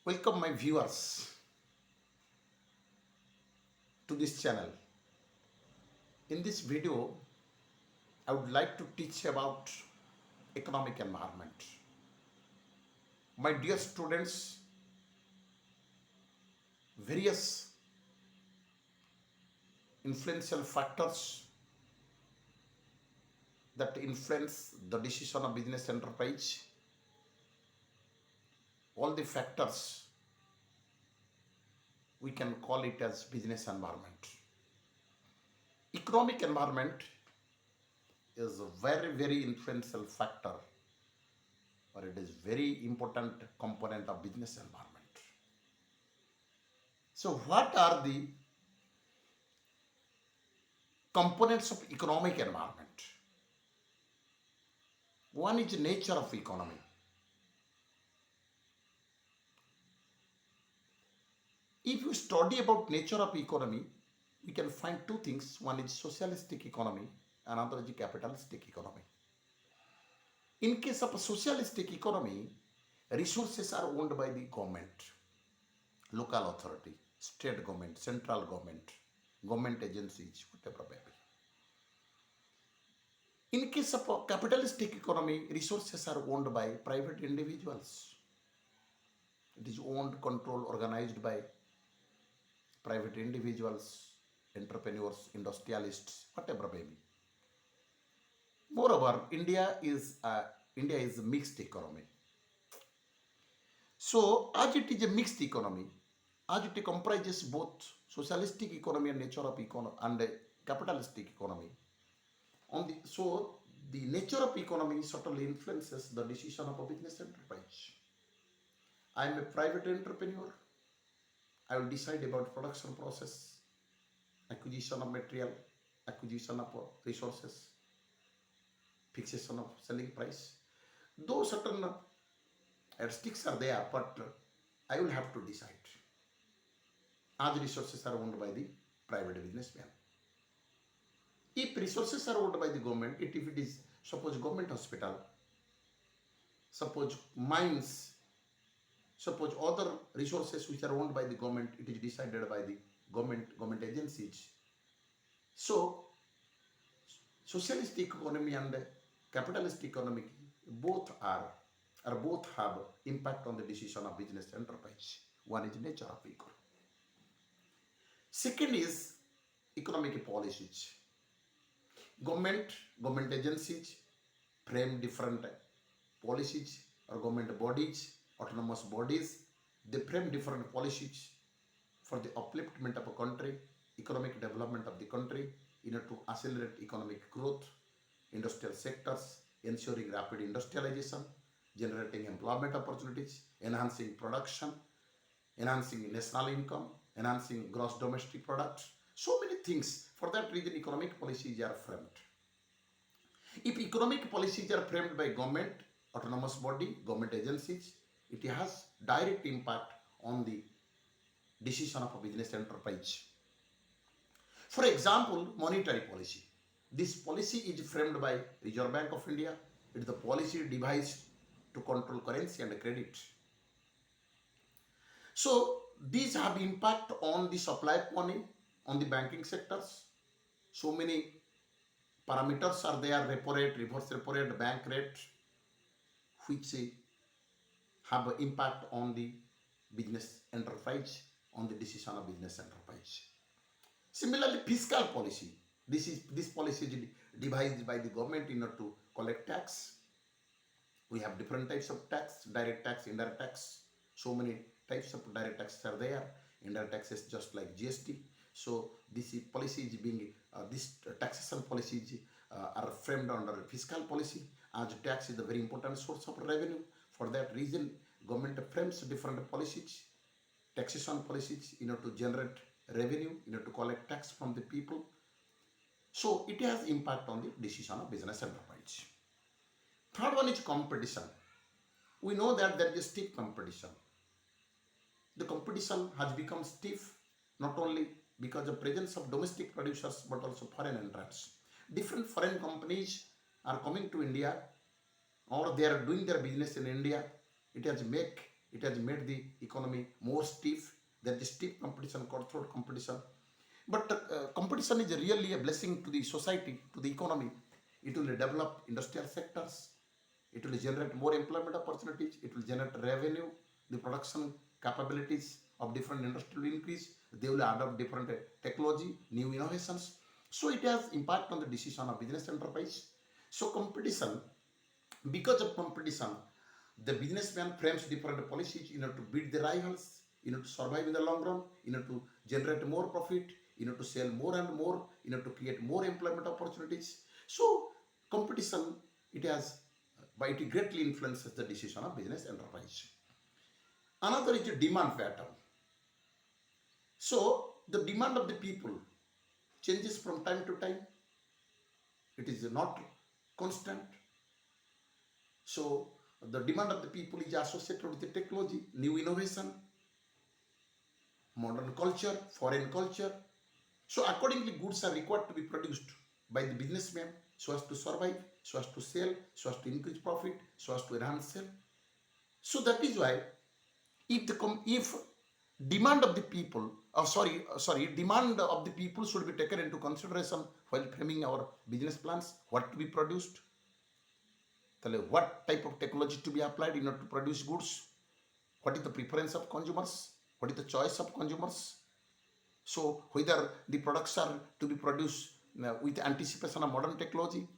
Welcome my viewers to this channel. In this video, I would like to teach about economic environment. My dear students, various influential factors that influence the decision of business enterprise, all the factors we can call it as business environment. Economic environment is a very influential factor, or it is very important component of business environment. So what are the components of economic environment? One is nature of economy. If you study about nature of economy, we can find two things. One is socialistic economy, another is capitalistic economy. In case of a socialistic economy, resources are owned by the government, local authority, state government, central government, government agencies, whatever may be. In case of a capitalistic economy, resources are owned by private individuals. It is owned, controlled, organized by private individuals, entrepreneurs, industrialists, whatever may be. Moreover, India is a mixed economy. So, as it is a mixed economy, as it comprises both socialistic economy and nature of economy and capitalistic economy, so the nature of economy certainly influences the decision of a business enterprise. I am a private entrepreneur. I will decide about production process, acquisition of material, acquisition of resources, fixation of selling price. Though certain sticks are there, but I will have to decide. As resources are owned by the private businessman. If resources are owned by the government, if it is suppose government hospital, suppose mines, suppose other resources which are owned by the government, it is decided by the government agencies. So, socialist economy and capitalist economy both have impact on the decision of business enterprise. One is nature of economy. Second is economic policies. Government agencies frame different policies, or government bodies, autonomous bodies, they frame different policies for the upliftment of a country, economic development of the country, in order to accelerate economic growth, industrial sectors, ensuring rapid industrialization, generating employment opportunities, enhancing production, enhancing national income, enhancing gross domestic product. So many things. For that reason, economic policies are framed. If economic policies are framed by government, autonomous body, government agencies, it has direct impact on the decision of a business enterprise. For example, monetary policy. This policy is framed by Reserve Bank of India. It is the policy devised to control currency and credit. So these have impact on the supply of money, on the banking sectors. So many parameters are there: repo rate, reverse repo rate, bank rate, which have an impact on the business enterprise, on the decision of business enterprise. Similarly, fiscal policy. This policy is devised by the government in order to collect tax. We have different types of tax: direct tax, indirect tax. So many types of direct taxes are there. Indirect taxes just like GST. So this policy is being this taxation policies are framed under fiscal policy, as tax is a very important source of revenue. For that reason, government frames different policies, taxation policies, in order to generate revenue, in order to collect tax from the people. So it has impact on the decision of business enterprise. Third one is competition. We know that there is stiff competition. The competition has become stiff not only because of presence of domestic producers but also foreign entrants. Different foreign companies are coming to India, or they are doing their business in India. It It has made the economy more stiff. There is stiff competition, cutthroat competition. But competition is really a blessing to the society, to the economy. It will develop industrial sectors. It will generate more employment opportunities. It will generate revenue. The production capabilities of different industry will increase. They will adopt different technology, new innovations. So it has impact on the decision of business enterprise. So competition, because of competition, the businessman frames different policies in order to beat the rivals, in order to survive in the long run, in order to generate more profit, in order to sell more and more, in order to create more employment opportunities. So competition, it has, but it greatly influences the decision of business enterprise. Another is the demand pattern. So the demand of the people changes from time to time. It is not constant. So the demand of the people is associated with the technology, new innovation, modern culture, foreign culture. So accordingly, goods are required to be produced by the businessman so as to survive, so as to sell, so as to increase profit, so as to enhance sale. So that is why if demand of the people, demand of the people should be taken into consideration while framing our business plans, what to be produced, what type of technology to be applied in order to produce goods, what is the preference of consumers, what is the choice of consumers. So whether the products are to be produced with anticipation of modern technology,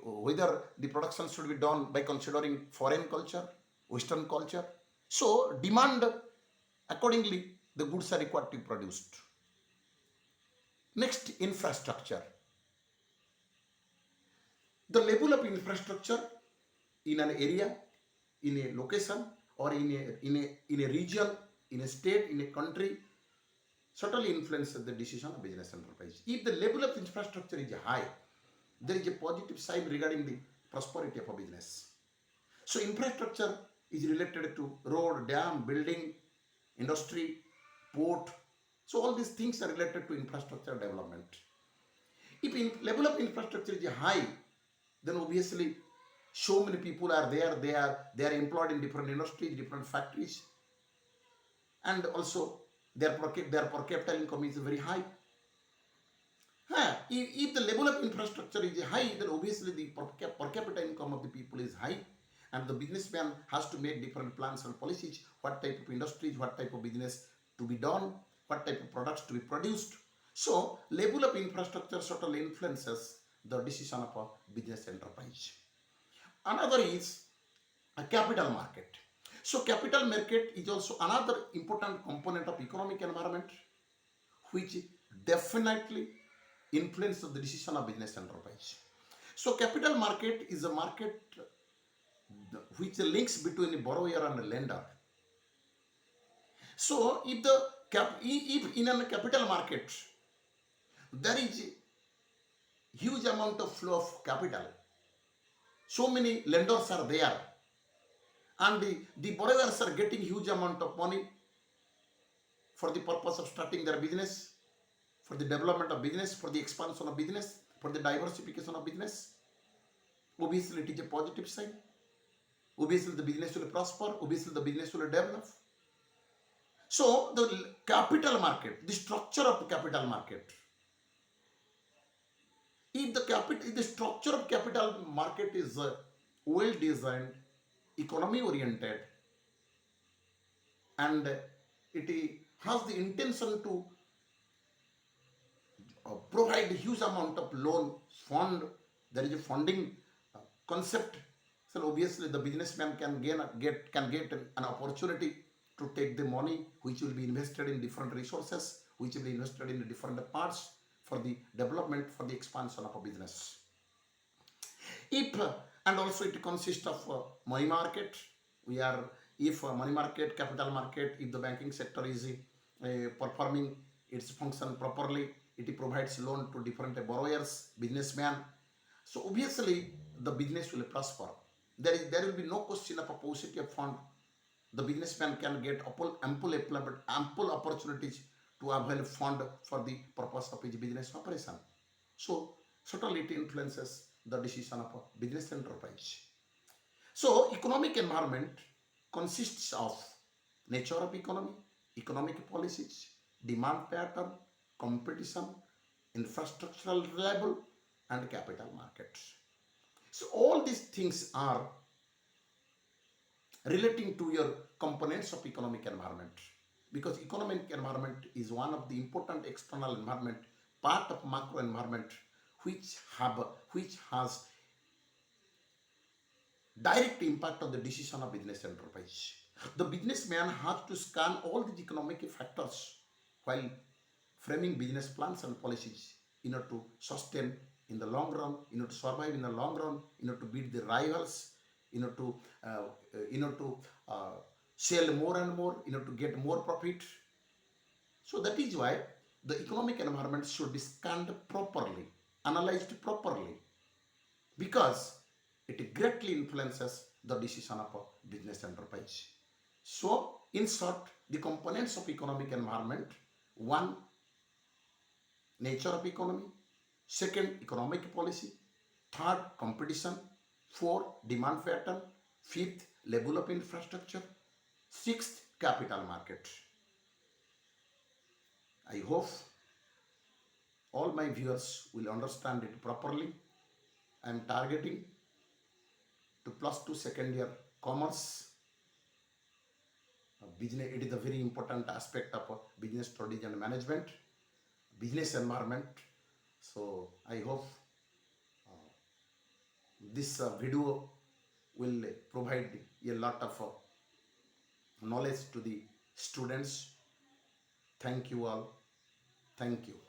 whether the production should be done by considering foreign culture, Western culture. So demand, accordingly, the goods are required to be produced. Next, infrastructure. The level of infrastructure in an area, in a location, or in a region, in a state, in a country, certainly influences the decision of business enterprise. If the level of infrastructure is high, there is a positive side regarding the prosperity of a business. So infrastructure is related to road, dam, building, industry, port. So all these things are related to infrastructure development. If level of infrastructure is high, then obviously so many people are there. They are employed in different industries, different factories, and also their per capita income is very high. If the level of infrastructure is high, then obviously the per capita income of the people is high, and the businessman has to make different plans and policies, what type of industries, what type of business to be done, what type of products to be produced. So level of infrastructure certainly influences the decision of a business enterprise. Another is a capital market. So capital market is also another important component of economic environment, which definitely influences the decision of business enterprise. So capital market is a market which links between a borrower and a lender. So if in a capital market there is huge amount of flow of capital, so many lenders are there, and the borrowers are getting huge amount of money for the purpose of starting their business, for the development of business, for the expansion of business, for the diversification of business. Obviously it is a positive sign. Obviously the business will prosper, obviously the business will develop. So the capital market, the structure of the capital market, if the structure of capital market is well designed, economy oriented, and it has the intention to provide a huge amount of loan fund, there is a funding concept. So obviously the businessman can get an opportunity to take the money which will be invested in different resources, which will be invested in different parts for the development, for the expansion of a business. If and also it consists of money market. If money market, capital market, if the banking sector is performing its function properly, it provides loan to different borrowers, businessmen. So obviously the business will prosper. There will be no question of a paucity of fund. The businessman can get ample opportunities to avail fund for the purpose of his business operation. So certainly it influences the decision of a business enterprise. So economic environment consists of nature of economy, economic policies, demand pattern, competition, infrastructural reliable, and capital markets. So all these things are relating to your components of economic environment, because economic environment is one of the important external environment, part of macro environment, which have which has direct impact on the decision of business enterprise. The businessman has to scan all these economic factors while framing business plans and policies in order to sustain in the long run, in order to survive in the long run, in order to beat the rivals, in order to uh, sell more and more, in order to get more profit. So that is why the economic environment should be scanned properly, analyzed properly, because it greatly influences the decision of a business enterprise. So, in short, the components of economic environment: one, nature of economy; second, economic policy; third, competition; four, demand pattern; fifth, level of infrastructure; sixth, capital market. I hope all my viewers will understand it properly. I am targeting to plus two second year commerce. Business, it is a very important aspect of business studies and management, business environment. So I hope this video will provide a lot of knowledge to the students. Thank you all. Thank you.